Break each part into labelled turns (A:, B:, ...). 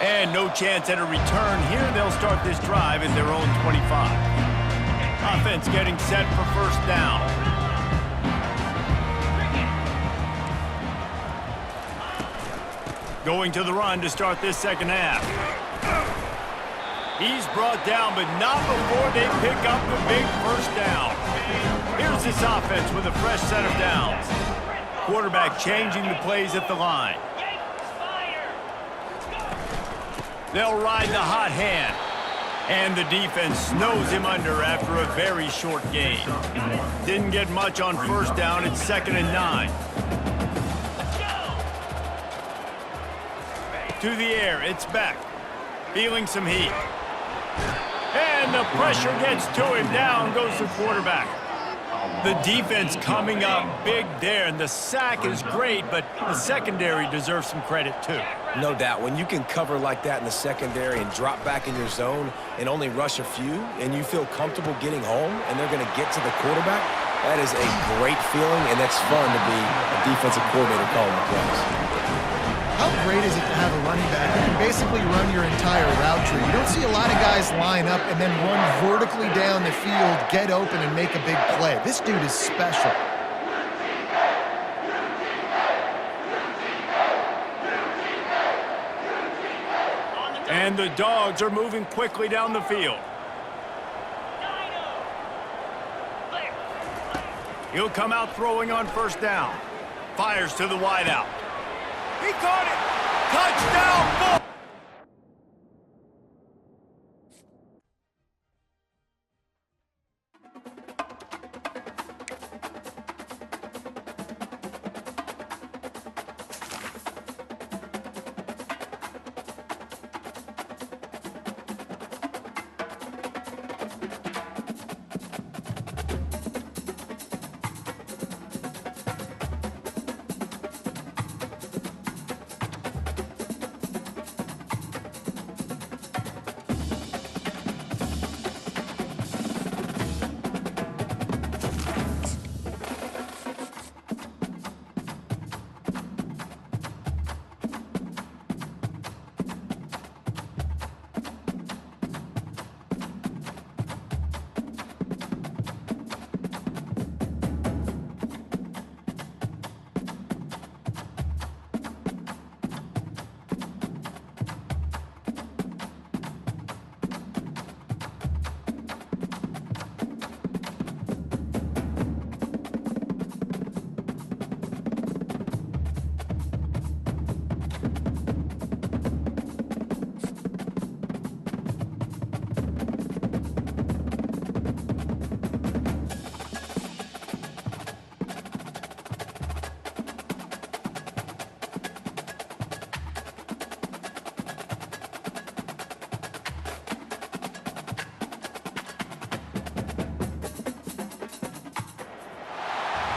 A: And no chance at a return here. They'll start this drive at their own 25. Offense getting set for first down. Going to the run to start this second half. He's brought down, but not before they pick up the big first down. Here's this offense with a fresh set of downs. Quarterback changing the plays at the line. They'll ride the hot hand. And the defense snows him under after a very short gain. Didn't get much on first down. It's 2nd and 9. To the air, it's back. Feeling some heat. And the pressure gets to him. Down goes the quarterback. The defense coming up big there, and the sack is great, but the secondary deserves some credit too.
B: No doubt. When you can cover like that in the secondary and drop back in your zone and only rush a few, and you feel comfortable getting home, and they're going to get to the quarterback, that is a great feeling, and that's fun to be a defensive coordinator calling the plays.
C: How great is it to have a running back who can basically run your entire route tree? You don't see a lot of guys line up and then run vertically down the field, get open, and make a big play. This dude is special.
A: And the Dogs are moving quickly down the field. He'll come out throwing on first down. Fires to the wideout. He caught it! Touchdown!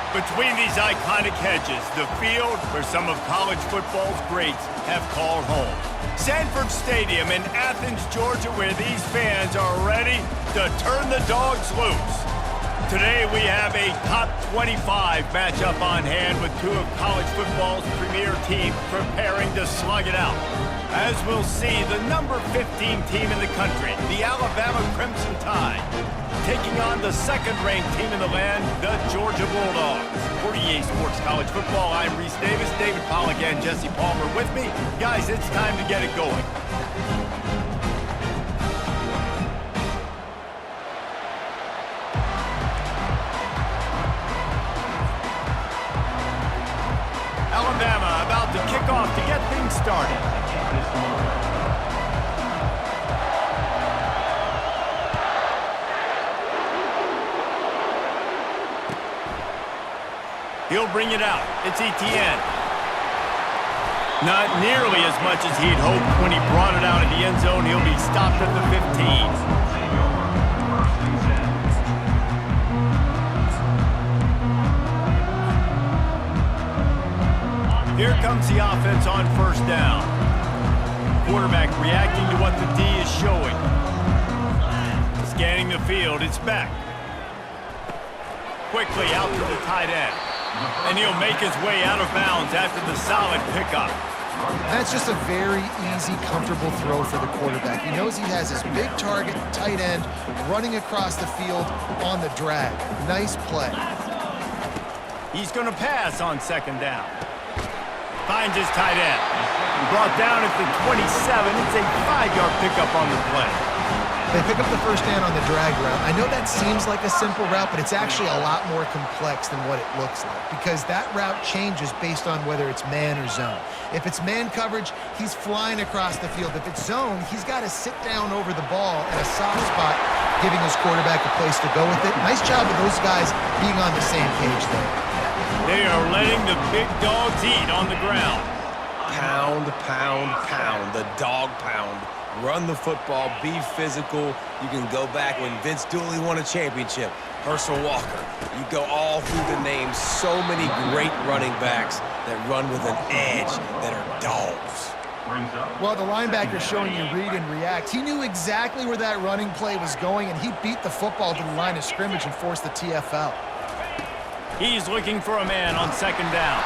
A: Between these iconic hedges, the field where some of college football's greats have called home. Sanford Stadium in Athens, Georgia, where these fans are ready to turn the Dogs loose. Today we have a top 25 matchup on hand with two of college football's premier teams preparing to slug it out. As we'll see, the number 15 team in the country, the Alabama Crimson Tide, taking on the second-ranked team in the land, the Georgia Bulldogs. For EA Sports College Football, I'm Reese Davis, David Pollack, and Jesse Palmer with me. Guys, it's time to get it going. Alabama about to kick off to get things started. He'll bring it out. It's Etienne. Not nearly as much as he'd hoped when he brought it out of the end zone. He'll be stopped at the 15. Here comes the offense on first down. Quarterback reacting to what the D is showing. Scanning the field, it's back. Quickly out to the tight end. And he'll make his way out of bounds after the solid pickup.
C: That's just a very easy, comfortable throw for the quarterback. He knows he has his big target, tight end, running across the field on the drag. Nice play.
A: He's going to pass on second down. Finds his tight end. Brought down at the 27. It's a 5-yard pickup on the play.
C: They pick up the first down on the drag route. I know that seems like a simple route, but it's actually a lot more complex than what it looks like because that route changes based on whether it's man or zone. If it's man coverage, he's flying across the field. If it's zone, he's got to sit down over the ball in a soft spot, giving his quarterback a place to go with it. Nice job of those guys being on the same page there.
A: They are letting the big dogs eat on the ground.
B: Pound, pound, pound. The dog pound. Run the football, be physical. You can go back when Vince Dooley won a championship. Herschel Walker. You go all through the names. So many great running backs that run with an edge that are dogs.
C: Well, the linebacker showing you read and react. He knew exactly where that running play was going, and he beat the football to the line of scrimmage and forced the TFL.
A: He's looking for a man on second down.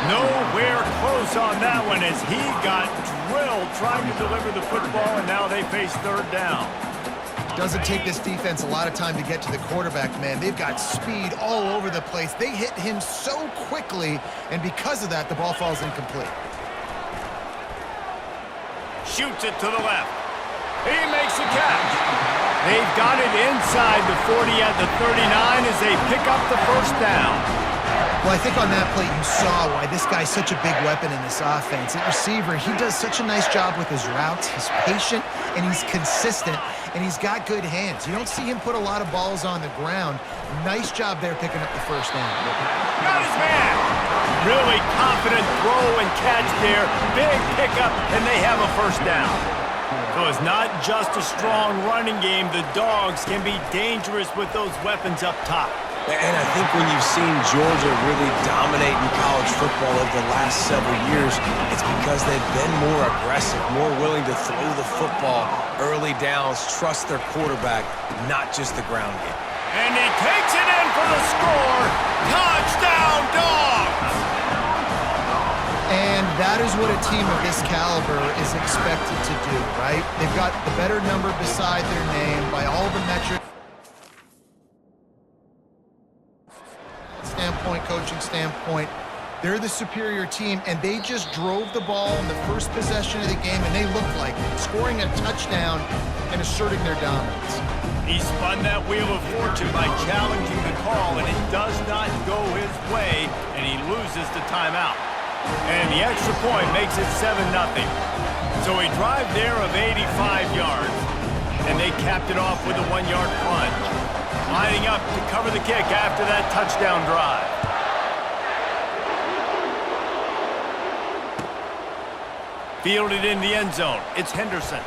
A: Nowhere close on that one as he got drilled trying to deliver the football, and now they face third down.
C: Doesn't take this defense a lot of time to get to the quarterback, man. They've got speed all over the place. They hit him so quickly, and because of that, the ball falls incomplete.
A: Shoots it to the left. He makes the catch. They've got it inside the 40 at the 39 as they pick up the first down.
C: Well, I think on that play you saw why this guy's such a big weapon in this offense. At receiver, he does such a nice job with his routes. He's patient, and he's consistent, and he's got good hands. You don't see him put a lot of balls on the ground. Nice job there picking up the first down.
A: Got his man. Really confident throw and catch there. Big pickup, and they have a first down. So it's not just a strong running game. The dogs can be dangerous with those weapons up top.
B: And I think when you've seen Georgia really dominate in college football over the last several years, it's because they've been more aggressive, more willing to throw the football early downs, trust their quarterback, not just the ground game.
A: And he takes it in for the score. Touchdown, Dogs!
C: And that is what a team of this caliber is expected to do, right? They've got the better number beside their name by all the metrics. Standpoint, coaching standpoint, they're the superior team, and they just drove the ball in the first possession of the game, and they looked like it, scoring a touchdown and asserting their dominance.
A: He spun that wheel of fortune by challenging the call, and it does not go his way, and he loses the timeout. And the extra point makes it 7-0. So a drive there of 85 yards, and they capped it off with a 1-yard plunge. Lining up to cover the kick after that touchdown drive. Fielded in the end zone. It's Henderson.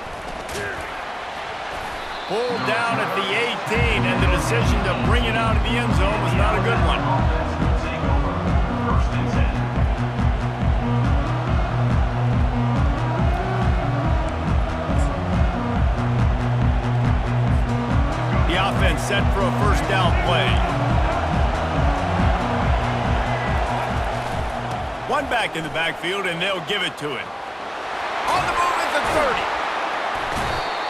A: Pulled down at the 18, and the decision to bring it out of the end zone was not a good one. The offense set for a first down play. One back in the backfield, and they'll give it to him. On the move at the 30.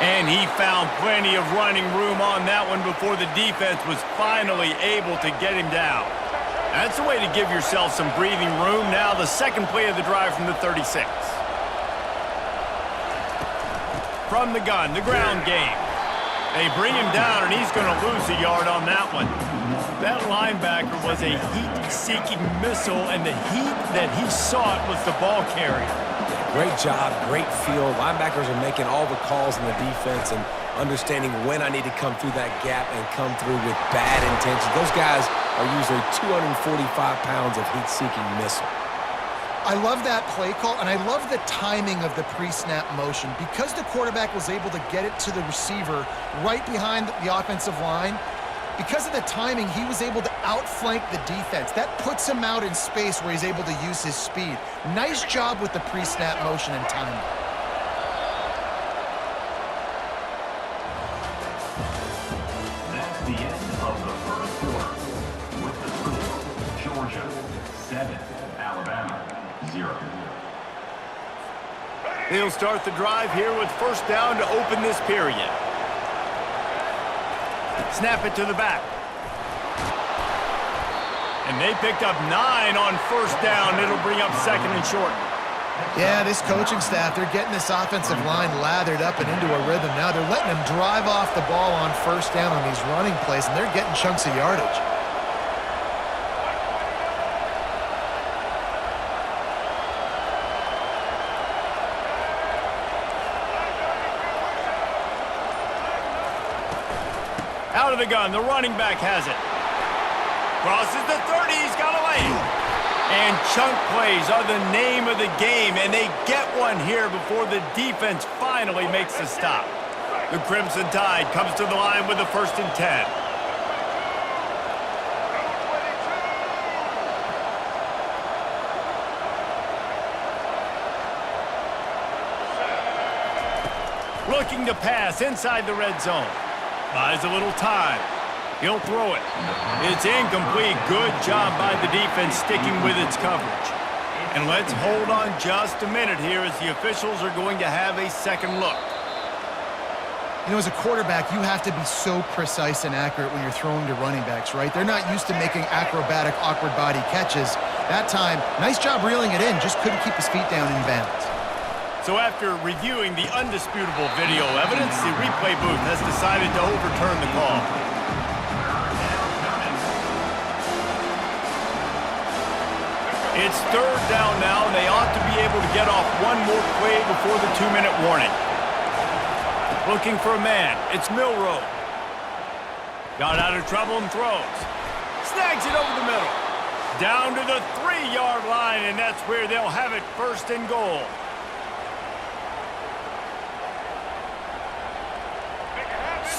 A: And he found plenty of running room on that one before the defense was finally able to get him down. That's a way to give yourself some breathing room. Now the second play of the drive from the 36. From the gun, the ground game. They bring him down, and he's going to lose a yard on that one. That linebacker was a heat-seeking missile, and the heat that he sought was the ball carrier.
B: Great job, great field. Linebackers are making all the calls in the defense and understanding when I need to come through that gap and come through with bad intentions. Those guys are usually 245 pounds of heat-seeking missile.
C: I love that play call, and I love the timing of the pre-snap motion. Because the quarterback was able to get it to the receiver right behind the offensive line, because of the timing, he was able to outflank the defense. That puts him out in space where he's able to use his speed. Nice job with the pre-snap motion and timing.
D: That's the end of the first quarter. With the score, Georgia 7, Alabama 0.
A: They'll start the drive here with first down to open this period. Snap it to the back. And they picked up 9 on first down. It'll bring up second and short.
C: Yeah, this coaching staff, they're getting this offensive line lathered up and into a rhythm now. They're letting them drive off the ball on first down on these running plays, and they're getting chunks of yardage.
A: Out of the gun, the running back has it. Crosses the 30, he's got a lane. And chunk plays are the name of the game, and they get one here before the defense finally makes the stop. The Crimson Tide comes to the line with the 1st and 10. Looking to pass inside the red zone. Buys a little time. He'll throw it. It's incomplete. Good job by the defense sticking with its coverage. And let's hold on just a minute here as the officials are going to have a second look.
C: You know, as a quarterback, you have to be so precise and accurate when you're throwing to running backs, right? They're not used to making acrobatic, awkward body catches. That time, nice job reeling it in, just couldn't keep his feet down in bounds.
A: So after reviewing the undisputable video evidence, the replay booth has decided to overturn the call. It's third down now, and they ought to be able to get off one more play before the 2-minute warning. Looking for a man. It's Milroe. Got out of trouble and throws. Snags it over the middle. Down to the 3-yard line, and that's where they'll have it, 1st and goal.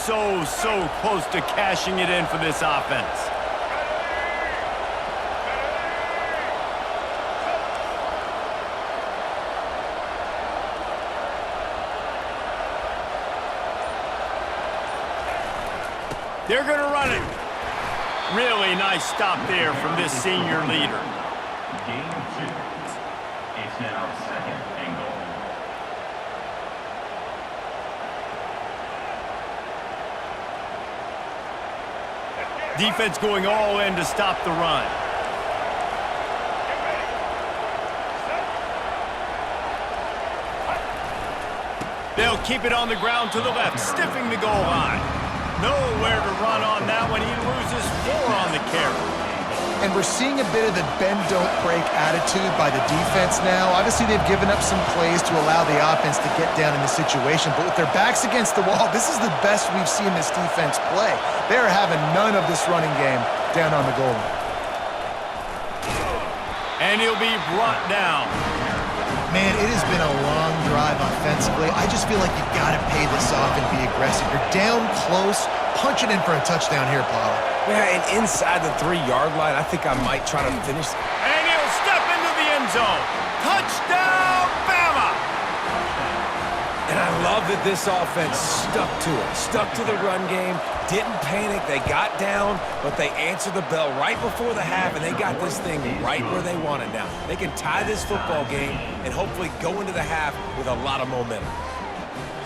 A: So close to cashing it in for this offense. They're going to run it. Really nice stop there from this senior leader.
D: Game 2. It's now 2nd and goal.
A: Defense going all in to stop the run. They'll keep it on the ground to the left, stiffing the goal line. Nowhere to run on that one. He loses 4 on the carry.
C: And we're seeing a bit of the bend-don't-break attitude by the defense now. Obviously, they've given up some plays to allow the offense to get down in the situation. But with their backs against the wall, this is the best we've seen this defense play. They are having none of this running game down on the goal line.
A: And he'll be brought down.
C: Man, it has been a long drive offensively. I just feel like you got to pay this off and be aggressive. You're down close. Punch it in for a touchdown here, Paulo.
B: Yeah, and inside the 3-yard line, I think I might try to finish.
A: And he'll step into the end zone. Touchdown, Bama!
B: And I love that this offense stuck to it. Stuck to the run game, didn't panic. They got down, but they answered the bell right before the half, and they got this thing right where they want it now. They can tie this football game and hopefully go into the half with a lot of momentum.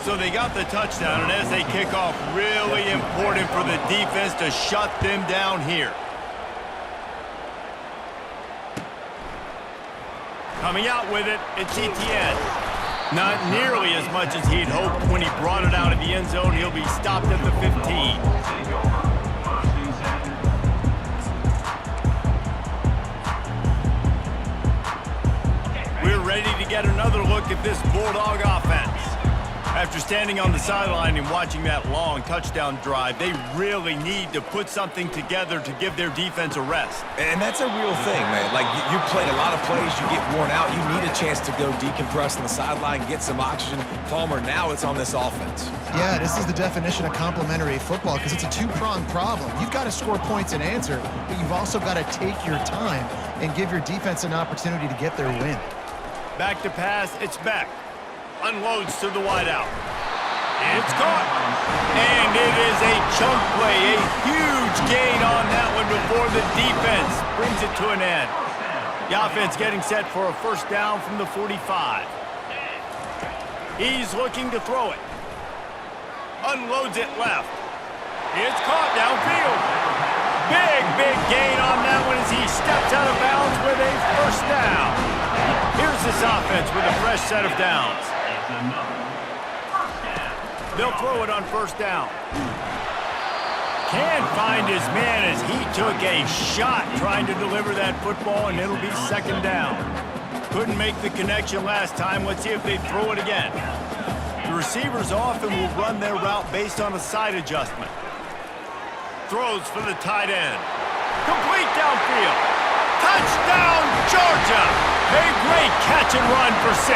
A: So they got the touchdown, and as they kick off, really important for the defense to shut them down here. Coming out with it, it's Etienne. Not nearly as much as he'd hoped when he brought it out of the end zone. He'll be stopped at the 15. We're ready to get another look at this Bulldog offense. After standing on the sideline and watching that long touchdown drive, they really need to put something together to give their defense a rest.
B: And that's a real thing, man. Like, you played a lot of plays, you get worn out, you need a chance to go decompress on the sideline, get some oxygen. Palmer, now it's on this offense.
C: Yeah, this is the definition of complementary football because it's a two-pronged problem. You've got to score points and answer, but you've also got to take your time and give your defense an opportunity to get their win.
A: Back to pass, it's Beck. Unloads to the wideout. It's caught. And it is a chunk play. A huge gain on that one before the defense brings it to an end. The offense getting set for a first down from the 45. He's looking to throw it. Unloads it left. It's caught downfield. Big gain on that one as he steps out of bounds with a first down. Here's this offense with a fresh set of downs. They'll throw it on first down. Can't find his man as he took a shot trying to deliver that football, and it'll be second down. Couldn't make the connection last time. Let's see if they throw it again. The receivers often will run their route based on a side adjustment. Throws for the tight end. Complete downfield. Touchdown, Georgia! A great catch and run for 6.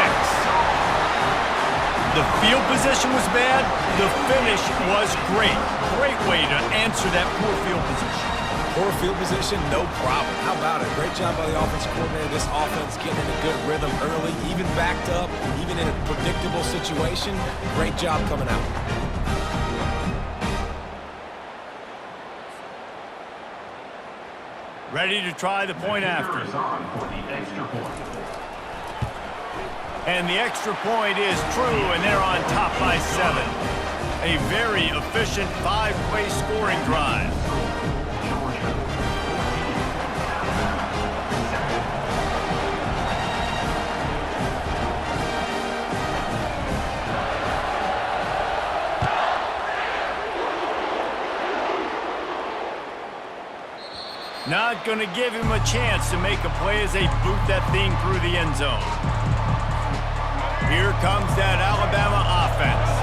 A: The field position was bad. The finish was great. Great way to answer that poor field position.
B: Poor field position, no problem. How about it? Great job by the offensive coordinator. This offense getting in a good rhythm early, even backed up, even in a predictable situation. Great job coming out.
A: Ready to try the point after. And the extra point is true, and they're on top by 7. A very efficient 5-play scoring drive. Not going to give him a chance to make a play as they boot that thing through the end zone. Here comes that Alabama offense.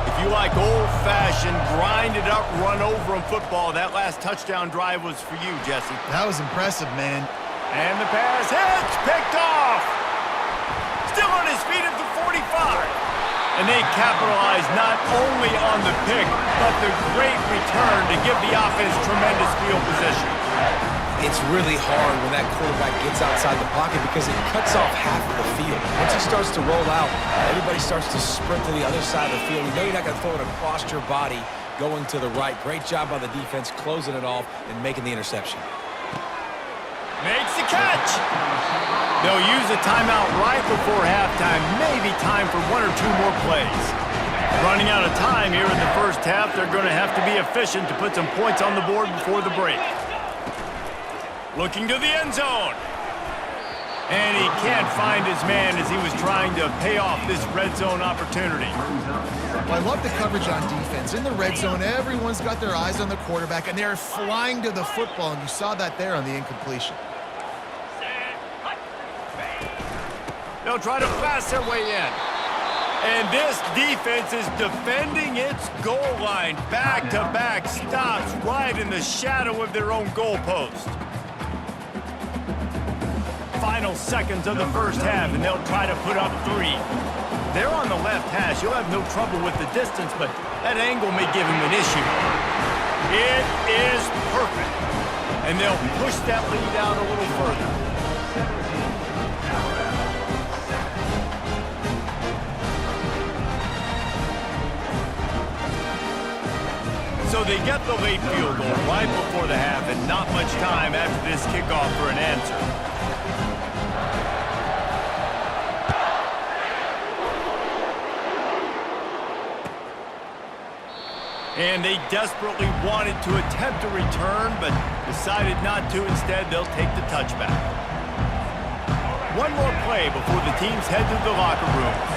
A: If you like old-fashioned, grind-it-up, run-over-'em football, that last touchdown drive was for you, Jesse.
C: That was impressive, man.
A: And the pass hits, picked off. Still on his feet at the 45. And they capitalize not only on the pick, but the great return to give the offense tremendous field position.
B: It's really hard when that quarterback gets outside the pocket because it cuts off half of the field. Once he starts to roll out, everybody starts to sprint to the other side of the field. You know you're not going to throw it across your body going to the right. Great job by the defense closing it off and making the interception.
A: Makes the catch. They'll use a timeout right before halftime. Maybe time for 1 or 2 more plays. Running out of time here in the first half, they're going to have to be efficient to put some points on the board before the break. Looking to the end zone. And he can't find his man as he was trying to pay off this red zone opportunity.
C: Well, I love the coverage on defense. In the red zone, everyone's got their eyes on the quarterback, and they're flying to the football, and you saw that there on the incompletion.
A: They'll try to pass their way in. And this defense is defending its goal line. Back-to-back stops right in the shadow of their own goalpost. Final seconds of the first half, and they'll try to put up 3. They're on the left hash. You'll have no trouble with the distance, but that angle may give him an issue. It is perfect. And they'll push that lead out a little further. So they get the late field goal right before the half, and not much time after this kickoff for an answer. And they desperately wanted to attempt a return, but decided not to. Instead, they'll take the touchback. One more play before the teams head to the locker rooms.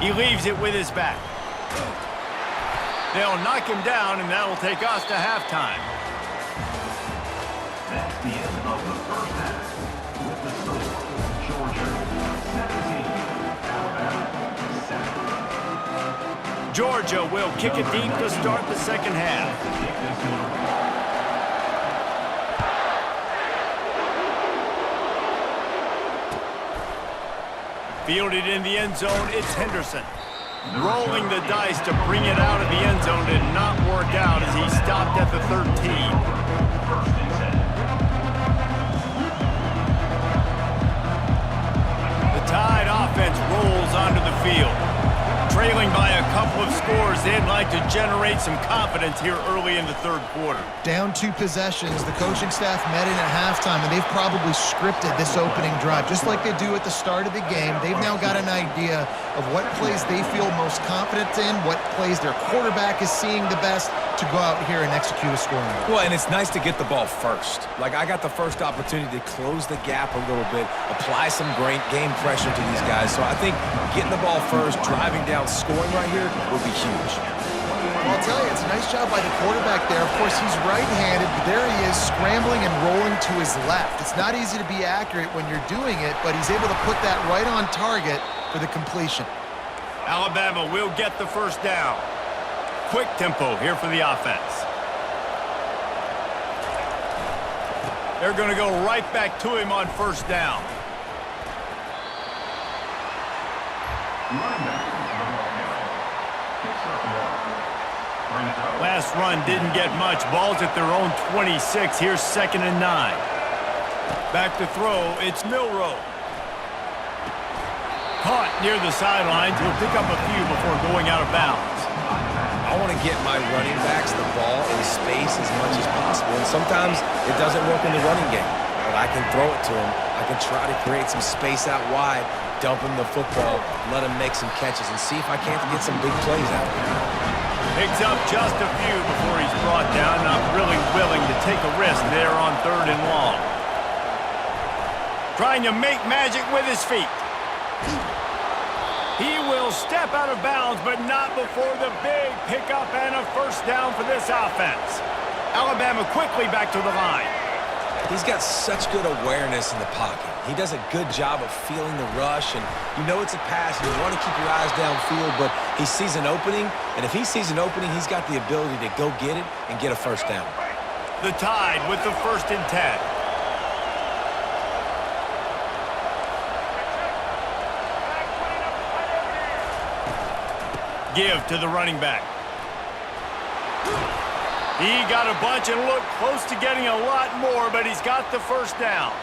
A: He leaves it with his back. They'll knock him down, and that'll take us to halftime.
D: That's the end of the first half. With the score, Georgia 17, Alabama 7.
A: Georgia will kick it deep to start the second half. Fielded in the end zone, it's Henderson. Rolling the dice to bring it out of the end zone did not work out as he stopped at the 13. The Tide offense rolls onto the field. Trailing by a couple of scores, they'd like to generate some confidence here early in the third quarter.
C: Down 2 possessions, the coaching staff met in at halftime, and they've probably scripted this opening drive. Just like they do at the start of the game, they've now got an idea of what plays they feel most confident in, what plays their quarterback is seeing the best to go out here and execute a scoring drive.
B: Well, and it's nice to get the ball first. Like, I got the first opportunity to close the gap a little bit, apply some great game pressure to these guys. So I think getting the ball first, driving down, scoring right here would be huge.
C: Well, I'll tell you, it's a nice job by the quarterback there. Of course, he's right-handed, but there he is scrambling and rolling to his left. It's not easy to be accurate when you're doing it, but he's able to put that right on target for the completion.
A: Alabama will get the first down. Quick tempo here for the offense. They're going to go right back to him on first down. Last run didn't get much. Ball's at their own 26. Here's 2nd and 9. Back to throw. It's Milroe. Caught near the sidelines. He'll pick up a few before going out of bounds.
B: I want to get my running backs the ball in space as much as possible. And sometimes it doesn't work in the running game. But I can throw it to him. I can try to create some space out wide, dump him the football, let him make some catches, and see if I can't get some big plays out of him.
A: Picks up just a few before he's brought down. Not really willing to take a risk there on 3rd and long. Trying to make magic with his feet. He will step out of bounds, but not before the big pickup and a first down for this offense. Alabama quickly back to the line.
B: He's got such good awareness in the pocket. He does a good job of feeling the rush, and you know it's a pass, and you want to keep your eyes downfield, but he sees an opening, and if he sees an opening, he's got the ability to go get it and get a first down.
A: The Tide with the 1st and 10. Give to the running back. He got a bunch and looked close to getting a lot more, but he's got the first down.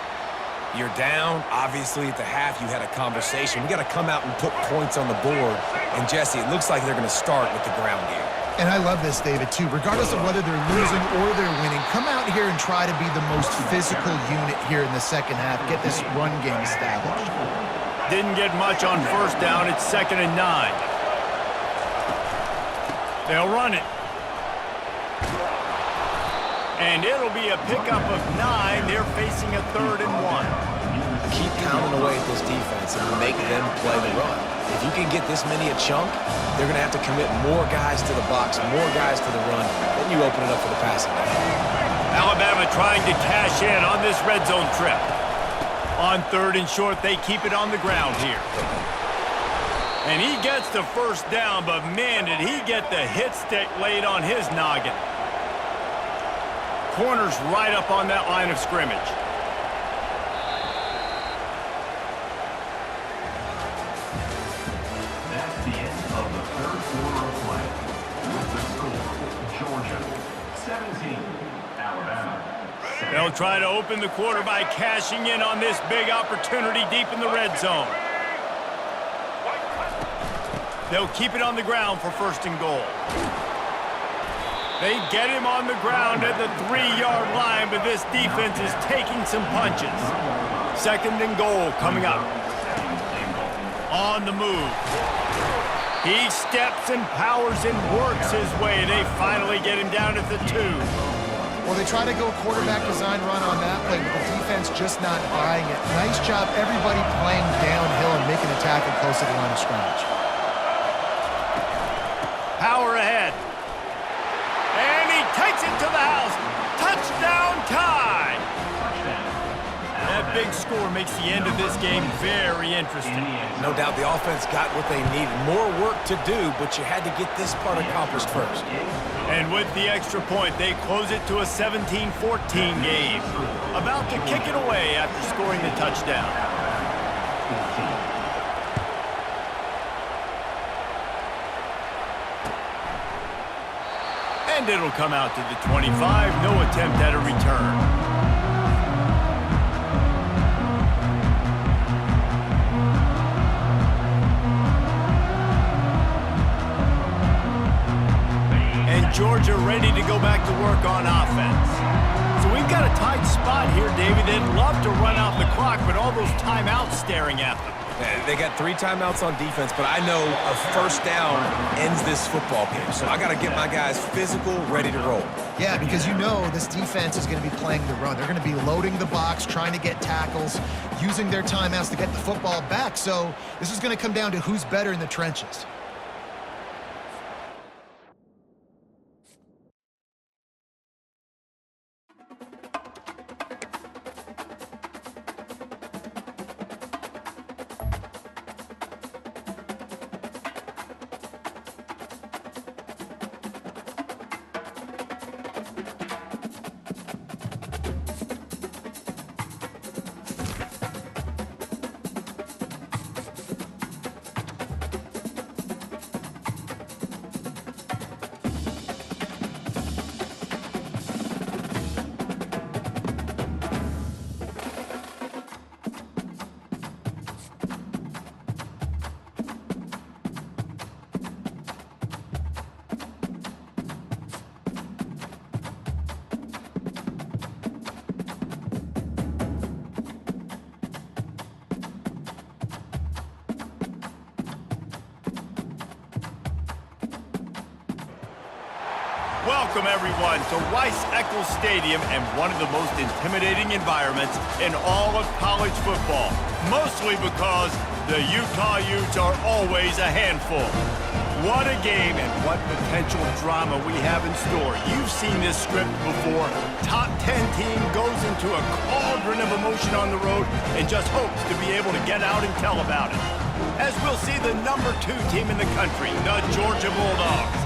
B: You're down. Obviously, at the half, you had a conversation. We got to come out and put points on the board. And, Jesse, it looks like they're going to start with the ground game.
C: And I love this, David, too. Regardless of whether they're losing or they're winning, come out here and try to be the most physical unit here in the second half. Get this run game established.
A: Didn't get much on first down. It's 2nd and 9. They'll run it. And it'll be a pickup of 9. They're facing a 3rd and 1.
B: Keep pounding away at this defense and make them play the run. If you can get this many a chunk, they're going to have to commit more guys to the box, more guys to the run. Then you open it up for the passing game.
A: Alabama trying to cash in on this red zone trip. On 3rd and short, they keep it on the ground here. And he gets the first down, but man, did he get the hit stick laid on his noggin. Corner's right up on that line of scrimmage.
D: That's the end of the 3rd quarter of play. With the score, Georgia 17, Alabama 7.
A: They'll try to open the quarter by cashing in on this big opportunity deep in the red zone. They'll keep it on the ground for 1st and goal. They get him on the ground at the 3-yard line, but this defense is taking some punches. 2nd and goal coming up. On the move. He steps and powers and works his way. They finally get him down at the 2.
C: Well, they try to go quarterback design run on that play, but the defense just not buying it. Nice job, everybody playing downhill and making a tackle close to the line of scrimmage.
A: Power ahead. And he takes it to the house. Touchdown Tide. That big score makes the end of this game very interesting.
B: No doubt the offense got what they needed. More work to do, but you had to get this part accomplished first.
A: And with the extra point, they close it to a 17-14 game. About to kick it away after scoring the touchdown. And it'll come out to the 25. No attempt at a return. Georgia ready to go back to work on offense. So we've got a tight spot here, David. They'd love to run out the clock, but all those timeouts staring at them.
B: They got 3 timeouts on defense, but I know a first down ends this football game. So I got to get my guys physical, ready to roll.
C: Yeah, because you know this defense is going to be playing the run. They're going to be loading the box, trying to get tackles, using their timeouts to get the football back. So this is going to come down to who's better in the trenches.
A: Welcome, everyone, to Rice-Eccles Stadium and one of the most intimidating environments in all of college football, mostly because the Utah Utes are always a handful. What a game and what potential drama we have in store. You've seen this script before. Top 10 team goes into a cauldron of emotion on the road and just hopes to be able to get out and tell about it. As we'll see the number 2 team in the country, the Georgia Bulldogs,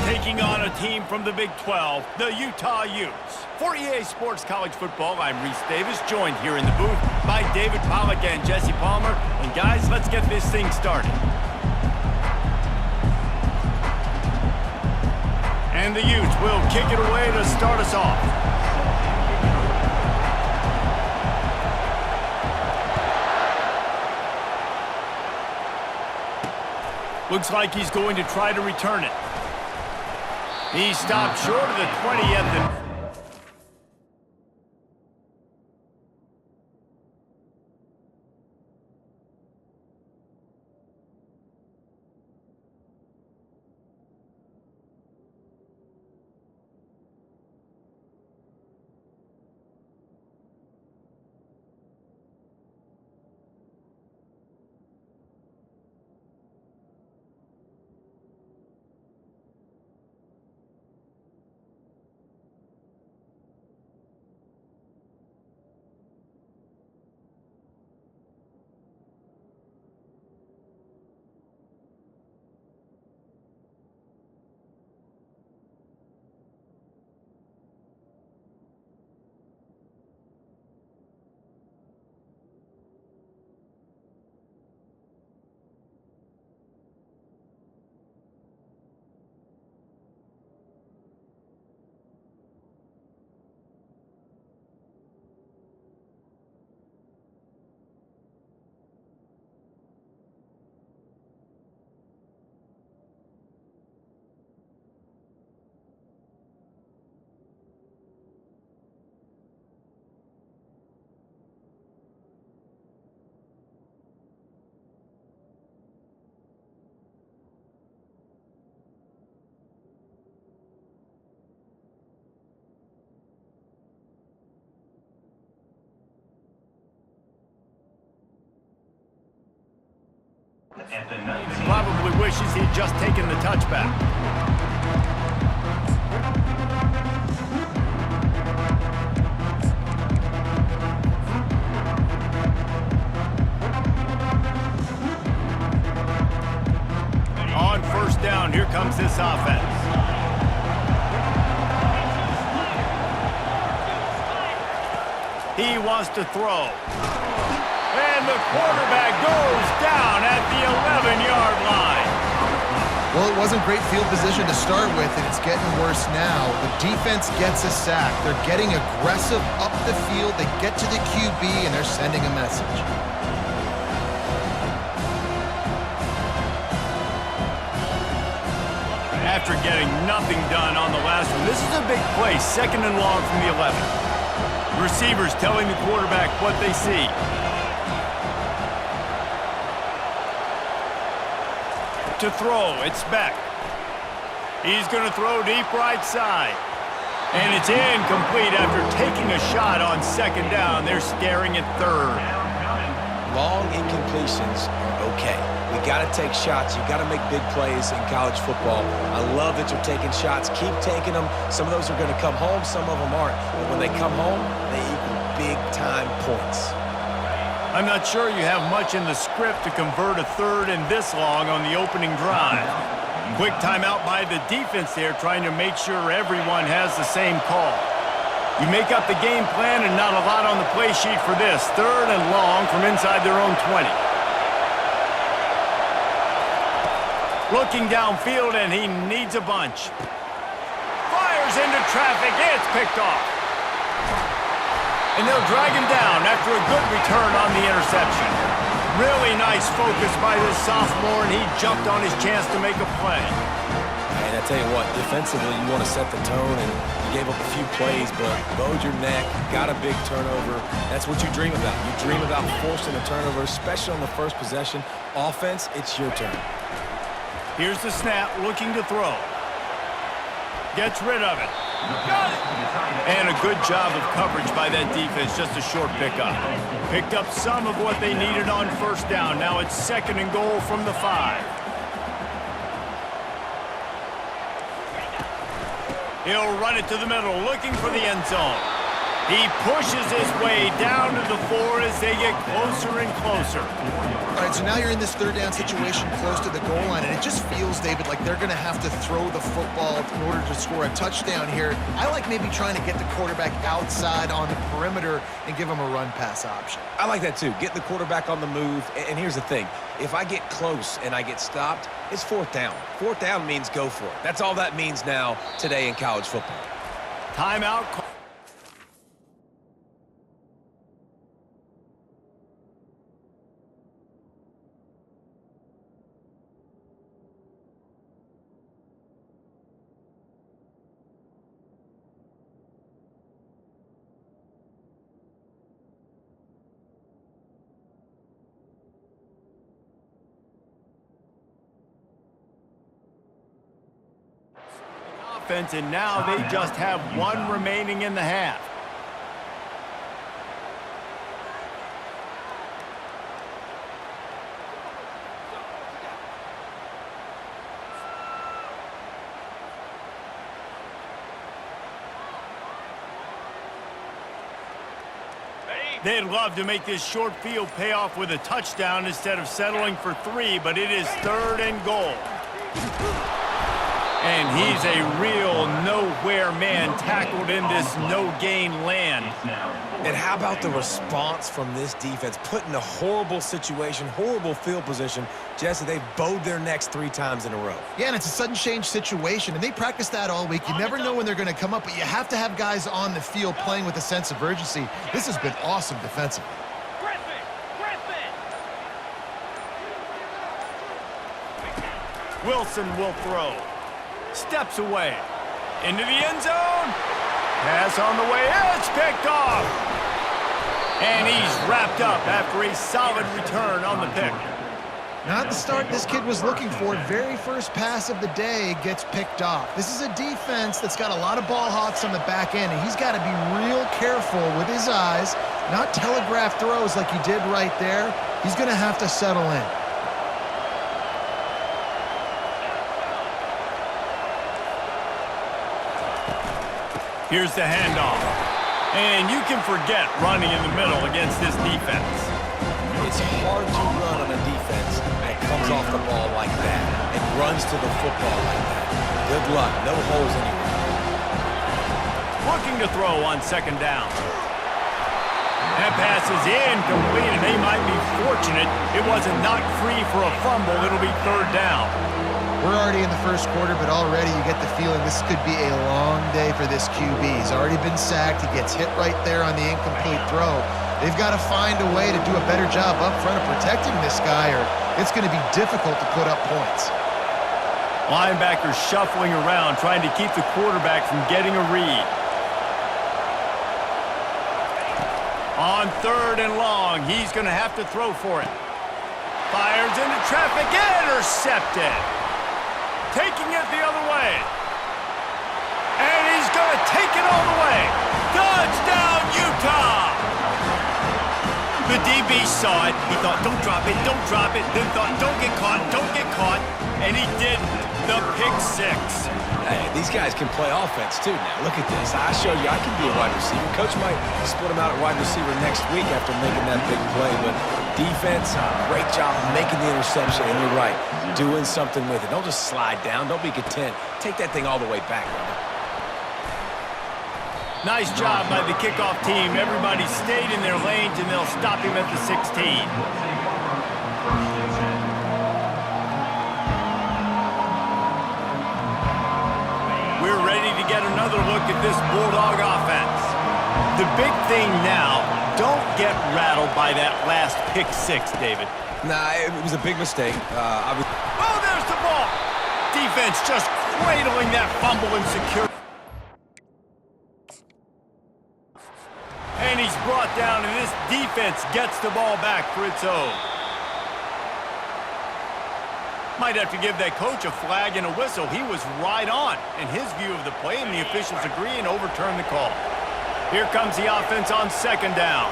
A: taking on a team from the Big 12, the Utah Utes. For EA Sports College Football, I'm Reese Davis, joined here in the booth by David Pollack and Jesse Palmer. And guys, let's get this thing started. And the Utes will kick it away to start us off. Looks like he's going to try to return it. He stopped short of the 20th. Probably wishes he'd just taken the touchback. On first down, here comes this offense. He wants to throw. And the quarterback goes down at the 11-yard line.
C: Well, it wasn't great field position to start with, and it's getting worse now. The defense gets a sack. They're getting aggressive up the field. They get to the QB, and they're sending a message.
A: After getting nothing done on the last one, this is a big play, 2nd and long from the 11. Receivers telling the quarterback what they see. To throw, it's Beck. He's going to throw deep right side. And it's incomplete after taking a shot on 2nd down. They're staring at 3rd.
B: Long incompletions are okay. We got to take shots. You got to make big plays in college football. I love that you're taking shots. Keep taking them. Some of those are going to come home. Some of them aren't. But when they come home, they equal big-time points.
A: I'm not sure you have much in the script to convert a 3rd and this long on the opening drive. Quick timeout by the defense there, trying to make sure everyone has the same call. You make up the game plan and not a lot on the play sheet for this. 3rd and long from inside their own 20. Looking downfield, and he needs a bunch. Fires into traffic. It's picked off. And they'll drag him down after a good return on the interception. Really nice focus by this sophomore, and he jumped on his chance to make a play.
B: And I tell you what, defensively, you want to set the tone, and you gave up a few plays, but bowed your neck, got a big turnover. That's what you dream about. You dream about forcing a turnover, especially on the first possession. Offense, it's your turn.
A: Here's the snap, looking to throw. Gets rid of it. Got it! And a good job of coverage by that defense, just a short pickup. Picked up some of what they needed on 1st down. Now it's 2nd and goal from the 5. He'll run it to the middle, looking for the end zone. He pushes his way down to the 4 as they get closer and closer.
C: All right, so now you're in this 3rd down situation close to the goal line, and it just feels, David, like they're going to have to throw the football in order to score a touchdown here. I like maybe trying to get the quarterback outside on the perimeter and give him a run-pass option.
B: I like that too. Get the quarterback on the move. And here's the thing. If I get close and I get stopped, it's 4th down. 4th down means go for it. That's all that means now today in college football.
A: Timeout. And now they just have 1 remaining in the half. They'd love to make this short field pay off with a touchdown instead of settling for 3, but it is 3rd and goal. And he's a real nowhere man tackled in this no-gain land.
B: And how about the response from this defense? Put in a horrible situation, horrible field position. Jesse, they've bowed their necks 3 times in a row.
C: Yeah, and it's a sudden change situation, and they practice that all week. You never know when they're going to come up, but you have to have guys on the field playing with a sense of urgency. This has been awesome defensively.
A: Wilson will throw. Steps away. Into the end zone. Pass on the way. It's picked off. And he's wrapped up after a solid return on the pick.
C: Not the start this kid was looking for. Very first pass of the day gets picked off. This is a defense that's got a lot of ball hawks on the back end, and he's got to be real careful with his eyes, not telegraph throws like he did right there. He's going to have to settle in.
A: Here's the handoff. And you can forget running in the middle against this defense.
B: It's hard to run on a defense that comes off the ball like that and runs to the football like that. Good luck. No holes anywhere.
A: Looking to throw on 2nd down. That pass is incomplete, and they might be fortunate it wasn't knocked free for a fumble. It'll be 3rd down.
C: We're already in the first quarter, but already you get the feeling this could be a long day for this QB. He's already been sacked. He gets hit right there on the incomplete throw. They've got to find a way to do a better job up front of protecting this guy, or it's going to be difficult to put up points.
A: Linebackers shuffling around, trying to keep the quarterback from getting a read. On 3rd and long, he's going to have to throw for it. Fires into traffic, intercepted. Taking it the other way. And he's going to take it all the way. Touchdown, Utah! The DB saw it. He thought, don't drop it, don't drop it. Then thought, don't get caught, don't get caught. And he didn't. The pick 6.
B: Hey, these guys can play offense too now. Look at this. I showed you I can be a wide receiver. Coach might split him out at wide receiver next week after making that big play. But defense, great job making the interception. And you're right, doing something with it. Don't just slide down. Don't be content. Take that thing all the way back, brother.
A: Nice job by the kickoff team. Everybody stayed in their lanes, and they'll stop him at the 16. We're ready to get another look at this Bulldog offense. The big thing now, don't get rattled by that last pick 6, David.
B: Nah, it was a big mistake.
A: Oh, there's the ball! Defense just cradling that fumble and secure. And he's brought down, and this defense gets the ball back for its own. Might have to give that coach a flag and a whistle. He was right on in his view of the play, and the officials agree and overturn the call. Here comes the offense on 2nd down.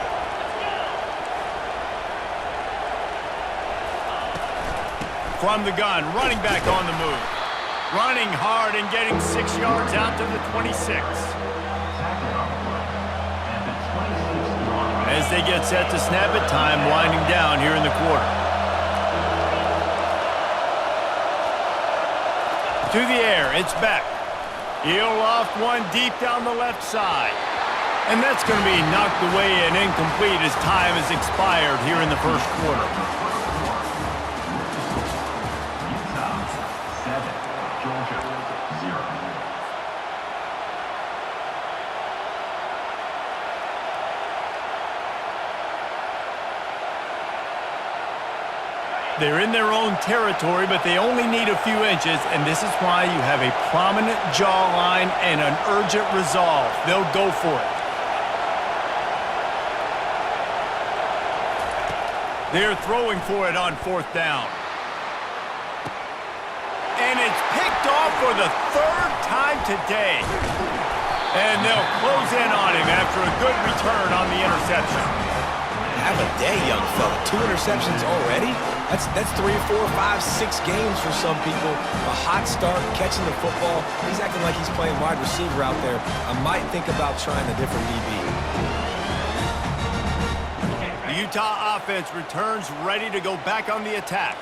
A: From the gun, running back on the move. Running hard and getting 6 yards out to the 26. As they get set to snap it, time winding down here in the quarter. To the air, it's back. He'll loft one deep down the left side. And that's going to be knocked away and incomplete as time has expired here in the first quarter.
D: Utah 7, Georgia 0.
A: They're in their own territory, but they only need a few inches, and this is why you have a prominent jawline and an urgent resolve. They'll go for it. They're throwing for it on 4th down. And it's picked off for the 3rd time today. And they'll close in on him after a good return on the interception.
B: Have a day, young fella. 2 interceptions already? That's 3, 4, 5, 6 games for some people. A hot start, catching the football. He's acting like he's playing wide receiver out there. I might think about trying a different DB.
A: The Utah offense returns ready to go back on the attack.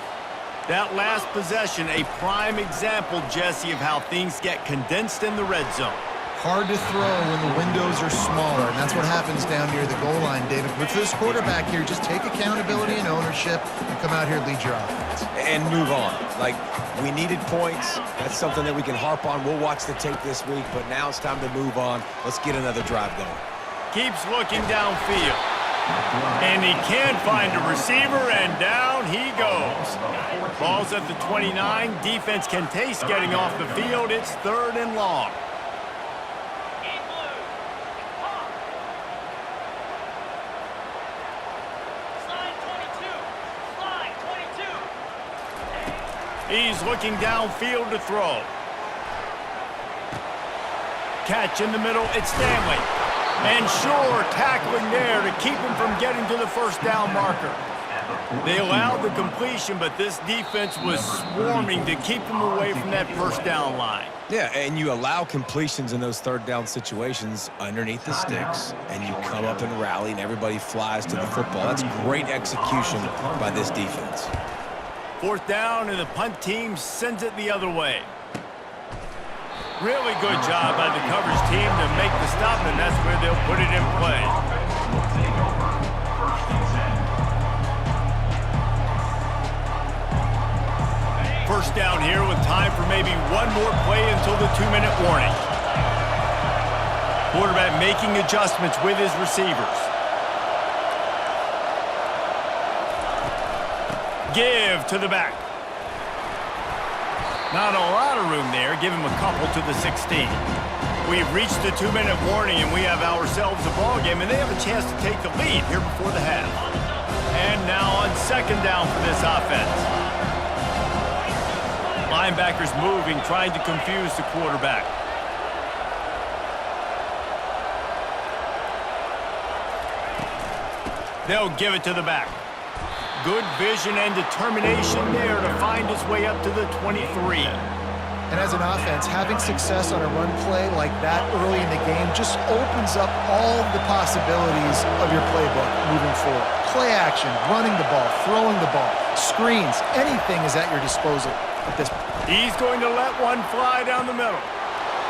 A: That last possession, a prime example, Jesse, of how things get condensed in the red zone.
C: Hard to throw when the windows are smaller, and that's what happens down near the goal line, David. But for this quarterback here, just take accountability and ownership and come out here and lead your offense.
B: And move on. Like, we needed points. That's something that we can harp on. We'll watch the tape this week, but now it's time to move on. Let's get another drive going.
A: Keeps looking downfield. And he can't find a receiver, and down he goes. Ball's at the 29. Defense can taste getting off the field. It's 3rd and long. He's looking downfield to throw. Catch in the middle, it's Stanley. And Shore tackling there to keep him from getting to the 1st down marker. They allowed the completion, but this defense was swarming to keep them away from that 1st down line.
B: Yeah, and you allow completions in those 3rd down situations underneath the sticks, and you come up and rally, and everybody flies to the football. That's great execution by this defense.
A: 4th down, and the punt team sends it the other way. Really good job by the coverage team to make the stop, and that's where they'll put it in play. First down here with time for maybe one more play until the 2-minute warning. Quarterback making adjustments with his receivers. Give to the back. Not a lot of room there. Give him a couple to the 16. We've reached the 2-minute warning, and we have ourselves a ball game, and they have a chance to take the lead here before the half. And now on second down for this offense. Linebackers moving, trying to confuse the quarterback. They'll give it to the back. Good vision and determination there to find his way up to the 23.
C: And as an offense, having success on a run play like that early in the game just opens up all the possibilities of your playbook moving forward. Play action, running the ball, throwing the ball, screens, anything is at your disposal at this point.
A: He's going to let one fly down the middle.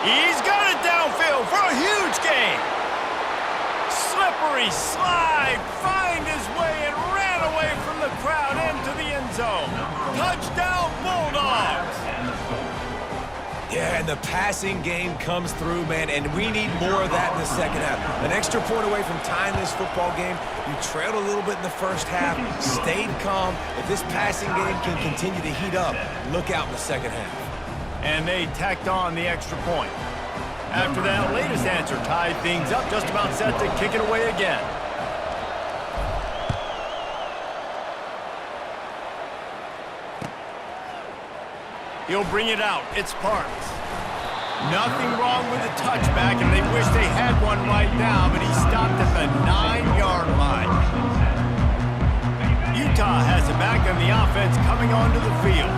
A: He's got it downfield for a huge gain. Slippery slide, find his way and ran away from the crowd into the end zone. Touchdown Bulldogs!
B: Yeah, and the passing game comes through, man, and we need more of that in the second half. An extra point away from tying this football game. You trailed a little bit in the first half, stayed calm. If this passing game can continue to heat up, look out in the second half.
A: And they tacked on the extra point. After that latest answer tied things up, just about set to kick it away again. He'll bring it out. It's Parks. Nothing wrong with the touchback, and they wish they had one right now, but he stopped at the 9-yard line. Utah has it back, and the offense coming onto the field.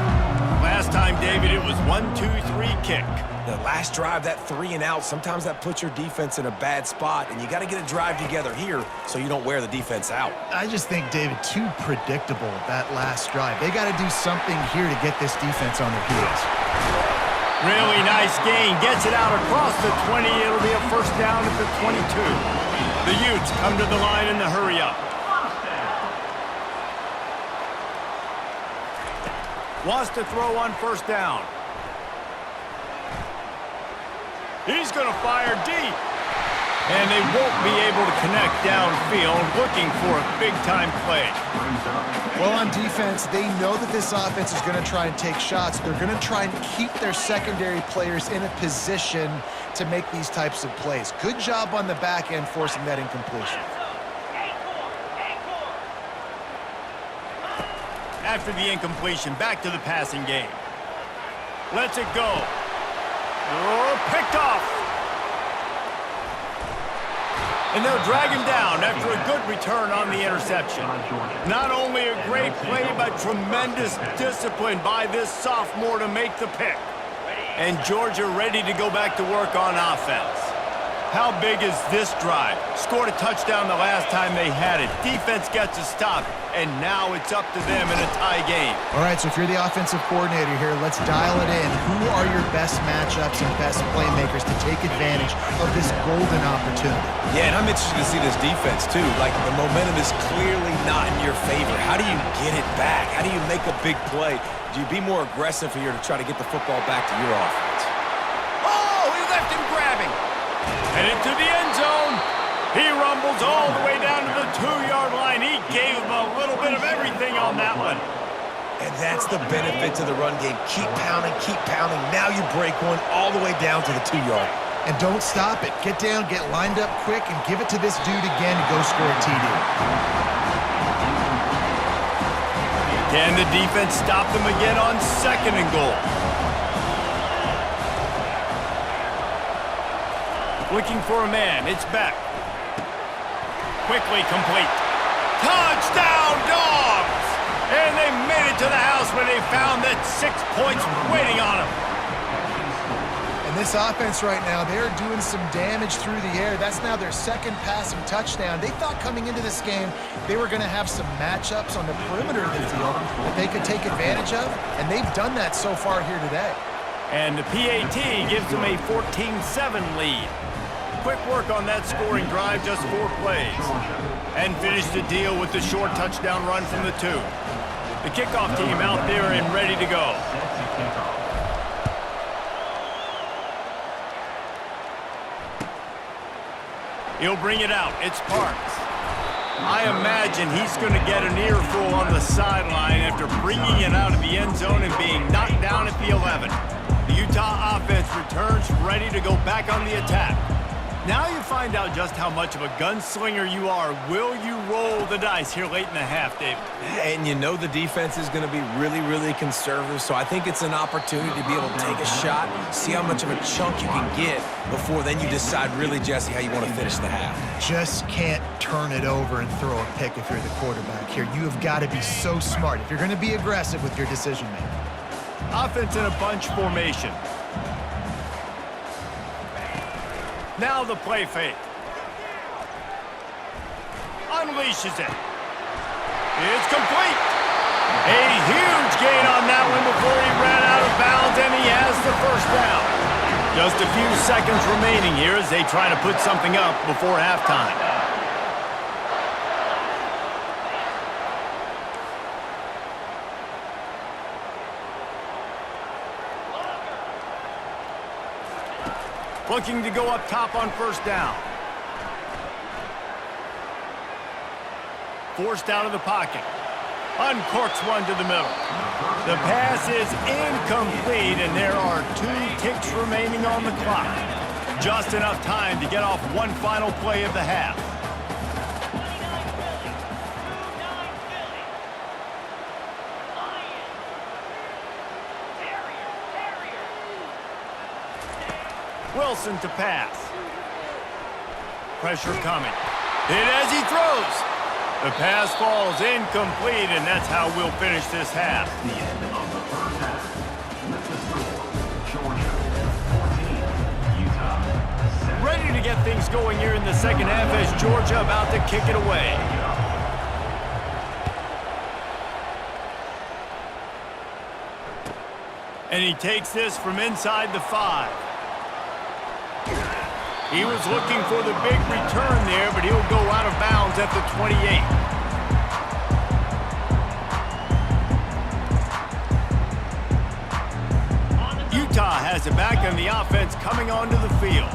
A: Last time, David, it was 1-2-3 kick.
B: The last drive, that 3 and out, sometimes that puts your defense in a bad spot, and you got to get a drive together here so you don't wear the defense out.
C: I just think, David, too predictable that last drive. They got to do something here to get this defense on their heels.
A: Really nice gain. Gets it out across the 20. It'll be a first down at the 22. The Utes come to the line in the hurry up. Wants to throw on first down. He's going to fire deep. And they won't be able to connect downfield, looking for a big-time play.
C: Well, on defense, they know that this offense is going to try and take shots. They're going to try and keep their secondary players in a position to make these types of plays. Good job on the back end forcing that incompletion.
A: After the incompletion, back to the passing game. Lets it go. Oh, picked off. And they'll drag him down after a good return on the interception. Not only a great play, but tremendous discipline by this sophomore to make the pick. And Georgia ready to go back to work on offense. How big is this drive? Scored a touchdown the last time they had it. Defense gets a stop, and now it's up to them in a tie game.
C: All right, so if you're the offensive coordinator here, let's dial it in. Who are your best matchups and best playmakers to take advantage of this golden opportunity?
B: Yeah, and I'm interested to see this defense, too. Like, the momentum is clearly not in your favor. How do you get it back? How do you make a big play? Do you be more aggressive here to try to get the football back to your offense?
A: Oh, he left him grabbing. And into the end zone. He rumbles all the way down to the 2-yard line. He gave him a little bit of everything on that one.
B: And that's the benefit to the run game. Keep pounding, keep pounding. Now you break one all the way down to the 2-yard.
C: And don't stop it. Get down, get lined up quick, and give it to this dude again to go score a TD.
A: Can the defense stop them again on 2nd and goal? Looking for a man. It's back. Quickly complete. Touchdown, Dogs! And they made it to the house where they found that 6 points waiting on them.
C: And this offense right now, they're doing some damage through the air. That's now their second passing touchdown. They thought coming into this game they were going to have some matchups on the perimeter of the field that they could take advantage of, and they've done that so far here today.
A: And the PAT gives them a 14-7 lead. Quick work on that scoring drive, just 4 plays. And finished the deal with the short touchdown run from the 2. The kickoff team out there and ready to go. He'll bring it out. It's Parks. I imagine he's going to get an earful on the sideline after bringing it out of the end zone and being knocked down at the 11. The Utah offense returns ready to go back on the attack. Now you find out just how much of a gunslinger you are. Will you roll the dice here late in the half, David?
B: And you know the defense is going to be really, really conservative, so I think it's an opportunity to be able to take a shot, see how much of a chunk you can get before then you decide really, Jesse, how you want to finish the half.
C: Just can't turn it over and throw a pick if you're the quarterback here. You have got to be so smart if you're going to be aggressive with your decision-making.
A: Offense in a bunch formation. Now the play fake. Unleashes it. It's complete. A huge gain on that one before he ran out of bounds, and he has the first down. Just a few seconds remaining here as they try to put something up before halftime. Looking to go up top on first down. Forced out of the pocket. Uncorks one to the middle. The pass is incomplete, and there are 2 ticks remaining on the clock. Just enough time to get off one final play of the half. Wilson to pass. Pressure coming. Hit as he throws. The pass falls incomplete, and that's how we'll finish this half.
D: The end of the first half. With the score, Georgia 14, Utah 7.
A: Ready to get things going here in the second half as Georgia about to kick it away. And he takes this from inside the 5. He was looking for the big return there, but he'll go out of bounds at the 28. Utah has it back, and the offense coming onto the field.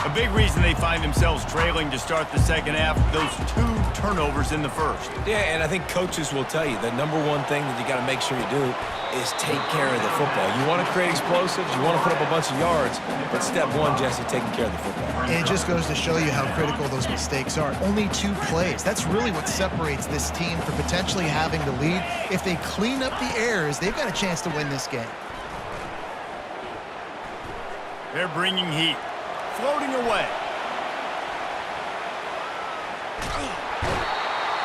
A: A big reason they find themselves trailing to start the second half, those 2 turnovers in the first.
B: Yeah, and I think coaches will tell you the number one thing that you got to make sure you do is take care of the football. You want to create explosives, you want to put up a bunch of yards, but step one, Jesse, taking care of the football.
C: And it just goes to show you how critical those mistakes are. Only 2 plays. That's really what separates this team from potentially having the lead. If they clean up the errors, they've got a chance to win this game.
A: They're bringing heat. Floating away.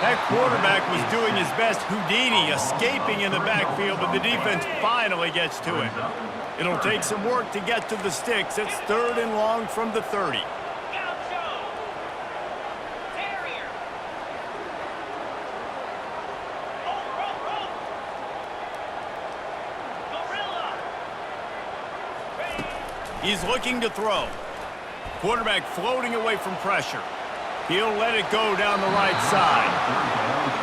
A: That quarterback was doing his best Houdini, escaping in the backfield, but the defense finally gets to him. It'll take some work to get to the sticks. It's 3rd and long from the 30. He's looking to throw. Quarterback floating away from pressure. He'll let it go down the right side.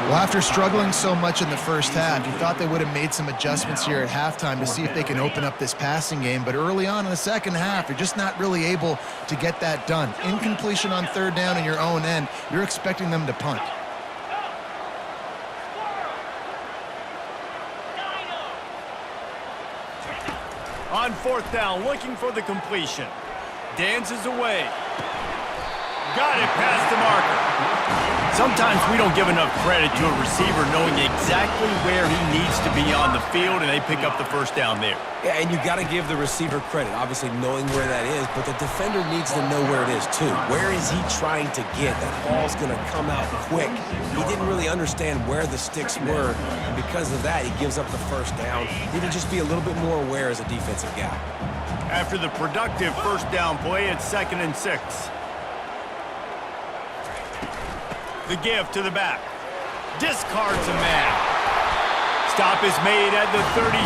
C: Well, after struggling so much in the first half, you thought they would have made some adjustments here at halftime to see if they can open up this passing game. But early on in the second half, you're just not really able to get that done. Incompletion on 3rd down in your own end, you're expecting them to punt.
A: On 4th down, looking for the completion. Dances away. Got it past the marker. Sometimes we don't give enough credit to a receiver knowing exactly where he needs to be on the field, and they pick up the first down there.
B: Yeah, and you got to give the receiver credit, obviously knowing where that is, but the defender needs to know where it is too. Where is he trying to get? That ball's going to come out quick. He didn't really understand where the sticks were, and because of that, he gives up the first down. He needed to just be a little bit more aware as a defensive guy.
A: After the productive first down play, it's 2nd and 6. The give to the back. Discards a man. Stop is made at the 36,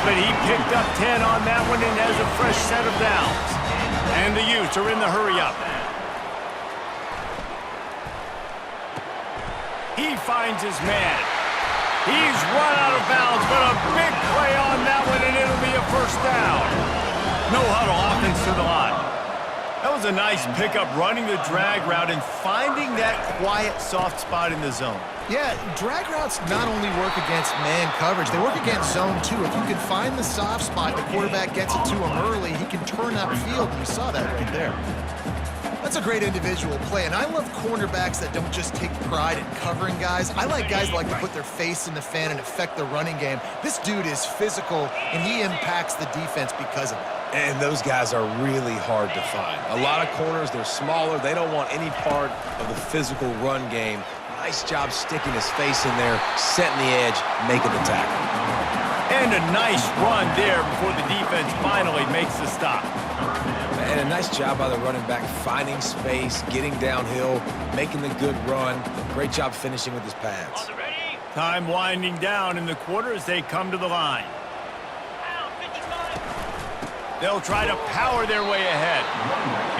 A: but he picked up 10 on that one and has a fresh set of downs. And the Utes are in the hurry-up. He finds his man. He's run out of bounds, but a big play on that one, and it'll be a first down. No huddle, offense to the line. That was a nice pickup, running the drag route and finding that quiet, soft spot in the zone.
C: Yeah, drag routes not only work against man coverage, they work against zone too. If you can find the soft spot, the quarterback gets it to him early, he can turn upfield, and we saw that right there. That's a great individual play, and I love cornerbacks that don't just take pride in covering guys. I like guys that like to put their face in the fan and affect the running game. This dude is physical, and he impacts the defense because of it.
B: And those guys are really hard to find. A lot of corners, they're smaller. They don't want any part of the physical run game. Nice job sticking his face in there, setting the edge, making the tackle.
A: And a nice run there before the defense finally makes the stop.
B: And a nice job by the running back, finding space, getting downhill, making the good run. Great job finishing with his pads.
A: Time winding down in the quarter as they come to the line. They'll try to power their way ahead.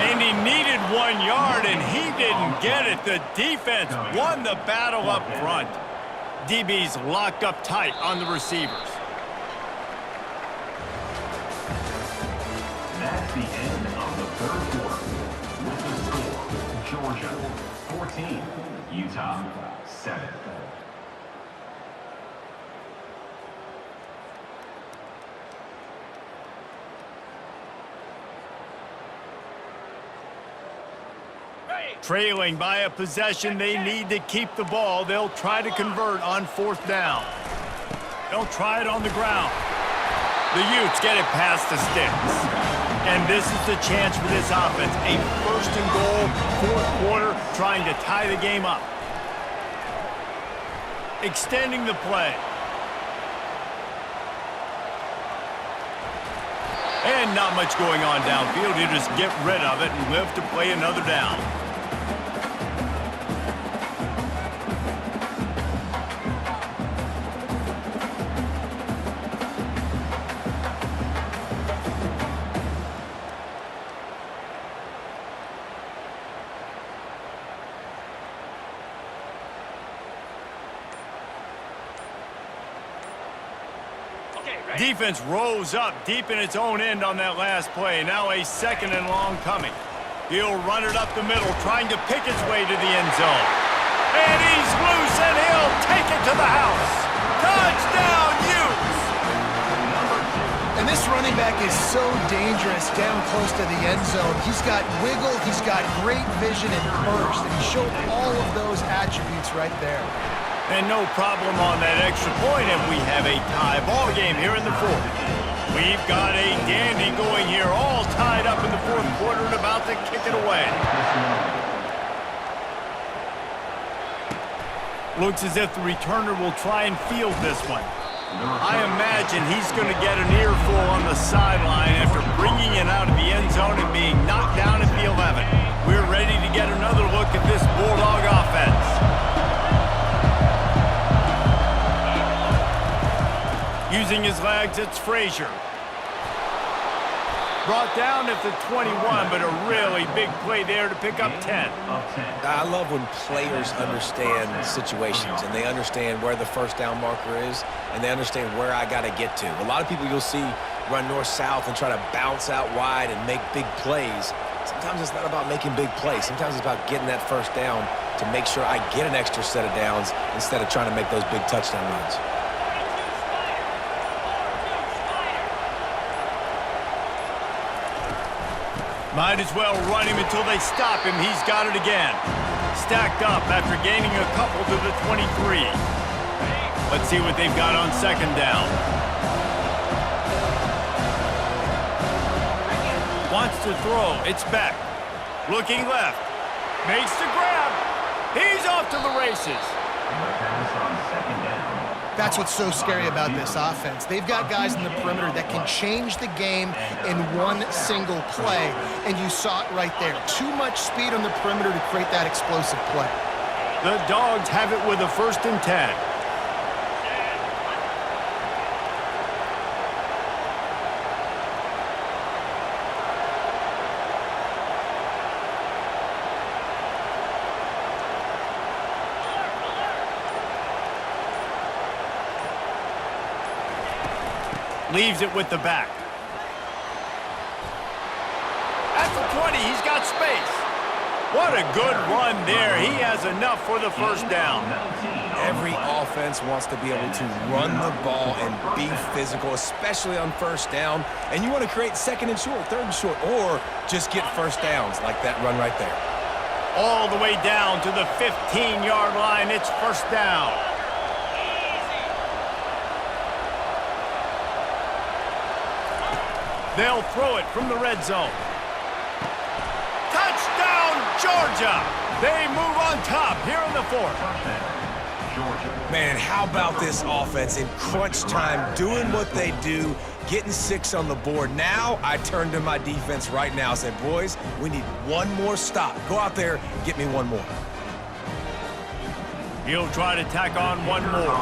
A: And he needed 1 yard, and he didn't get it. The defense won the battle up front. DB's locked up tight on the receivers.
D: That's the end of the third quarter. With the score, Georgia 14, Utah 7.
A: Trailing by a possession, they need to keep the ball. They'll try to convert on 4th down. They'll try it on the ground. The Utes get it past the sticks. And this is the chance for this offense. A 1st and goal, 4th quarter, trying to tie the game up. Extending the play. And not much going on downfield. You just get rid of it and live to play another down. Defense rose up deep in its own end on that last play. Now a 2nd and long coming. He'll run it up the middle, trying to pick his way to the end zone. And he's loose, and he'll take it to the house. Touchdown, Utes!
C: And this running back is so dangerous down close to the end zone. He's got wiggle, he's got great vision and burst, and he showed all of those attributes right there.
A: And no problem on that extra point, and we have a tie ball game here in the 4th. We've got a dandy going here, all tied up in the 4th quarter and about to kick it away. Looks as if the returner will try and field this one. I imagine he's going to get an earful on the sideline after bringing it out of the end zone and being knocked down at the 11. We're ready to get another look at this Bulldog offense. Using his legs, it's Frazier. Brought down at the 21, but a really big play there to pick up 10.
B: I love when players understand situations and they understand where the 1st down marker is and they understand where I got to get to. A lot of people you'll see run north-south and try to bounce out wide and make big plays. Sometimes it's not about making big plays. Sometimes it's about getting that 1st down to make sure I get an extra set of downs instead of trying to make those big touchdown runs.
A: Might as well run him until they stop him. He's got it again. Stacked up after gaining a couple to the 23. Let's see what they've got on 2nd down. Wants to throw. It's Beck. Looking left. Makes the grab. He's off to the races.
C: That's what's so scary about this offense. They've got guys in the perimeter that can change the game in one single play, and you saw it right there. Too much speed on the perimeter to create that explosive play.
A: The Dogs have it with a 1st and 10. Leaves it with the back. At the 20. He's got space. What a good run there. He has enough for the first down.
B: Every offense wants to be able to run the ball and be physical, especially on first down. And you want to create second and short, third and short, or just get first downs like that run right there.
A: All the way down to the 15-yard line. It's first down. They'll throw it from the red zone. Touchdown, Georgia! They move on top here in the fourth.
B: Man, how about this offense in crunch time, doing what they do, getting 6 on the board. Now I turn to my defense right now and say, boys, we need one more stop. Go out there, get me one more.
A: He'll try to tack on one more.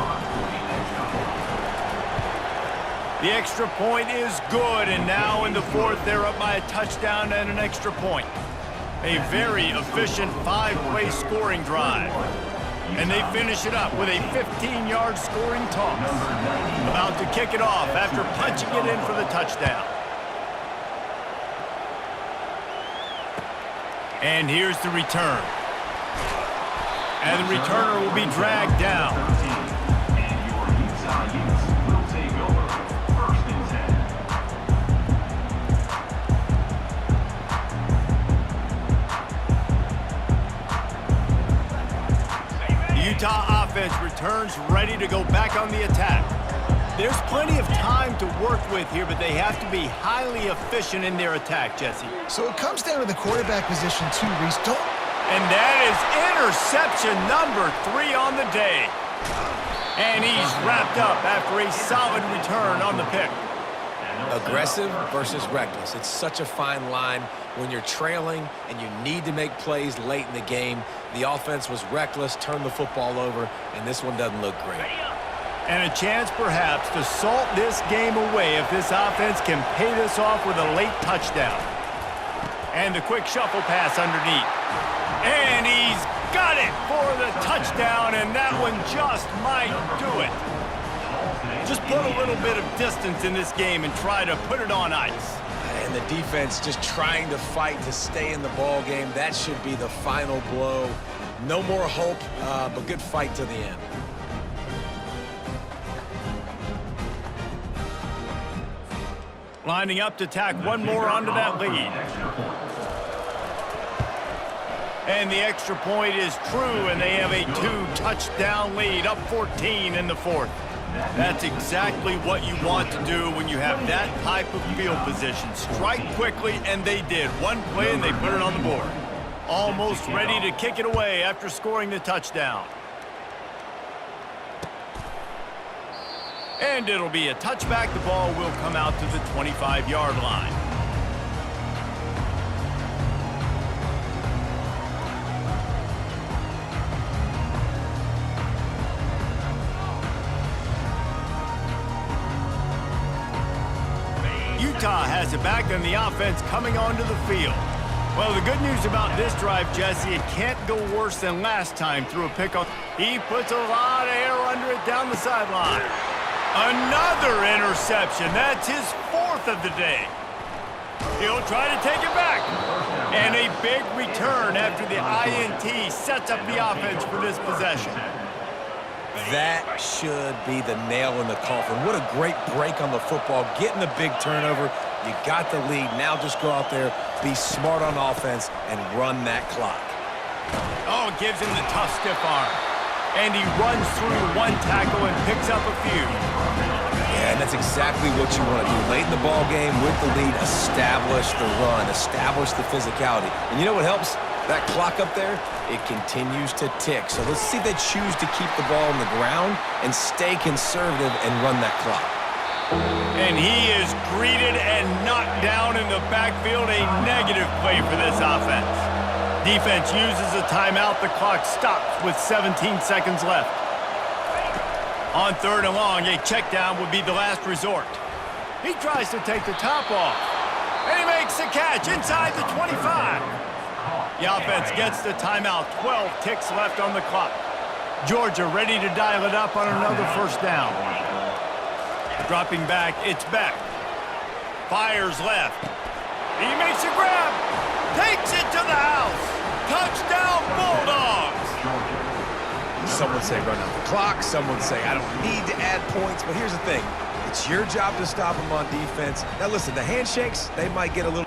A: The extra point is good, and now in the fourth, they're up by a touchdown and an extra point. A very efficient 5-play scoring drive. And they finish it up with a 15-yard scoring toss. About to kick it off after punching it in for the touchdown. And here's the return. And the returner will be dragged down.
D: And your Utah Utes will take over. First and 10.
A: The Utah offense returns ready to go back on the attack. There's plenty of time to work with here, but they have to be highly efficient in their attack, Jesse.
C: So it comes down to the quarterback position too, Reese.
A: And that is interception number 3 on the day. And he's wrapped up after a solid return on the pick.
B: Aggressive versus reckless. It's such a fine line when you're trailing and you need to make plays late in the game. The offense was reckless, turned the football over, and this one doesn't look great.
A: And a chance perhaps to salt this game away if this offense can pay this off with a late touchdown. And the quick shuffle pass underneath. And he's got it for the touchdown, and that one just might do it. Just put a little bit of distance in this game and try to put it on ice.
B: And the defense just trying to fight to stay in the ball game. That should be the final blow. No more hope, but good fight to the end.
A: Lining up to tack one more onto that lead. And the extra point is true, and they have a 2-touchdown lead, up 14 in the fourth. That's exactly what you want to do when you have that type of field position. Strike quickly, and they did. One play, and they put it on the board. Almost ready to kick it away after scoring the touchdown. And it'll be a touchback. The ball will come out to the 25-yard line. Utah has it back on the offense coming onto the field. Well, the good news about this drive, Jesse, it can't go worse than last time through a pick. He puts a lot of air under it down the sideline. Another interception. That's his 4th of the day. He'll try to take it back. And a big return after the INT sets up the offense for this possession.
B: That should be the nail in the coffin. What a great break on the football. Getting the big turnover. You got the lead. Now just go out there, be smart on offense, and run that clock.
A: Oh, it gives him the tough, stiff arm. And he runs through one tackle and picks up a few.
B: Yeah, and that's exactly what you want to do. Late in the ball game with the lead, establish the run, establish the physicality. And you know what helps? That clock up there, it continues to tick. So let's see if they choose to keep the ball on the ground and stay conservative and run that clock.
A: And he is greeted and knocked down in the backfield. A negative play for this offense. Defense uses a timeout. The clock stops with 17 seconds left. On 3rd and long, a check down would be the last resort. He tries to take the top off. And he makes the catch inside the 25. The offense gets the timeout. 12 ticks left on the clock. Georgia ready to dial it up on another first down. Dropping back, it's Beck. Fires left. He makes a grab. takes it to the house. Touchdown, Bulldogs.
B: Some would say run out the clock. Some would say I don't need to add points. But here's the thing. It's your job to stop them on defense. Now, listen, the handshakes, they might get a little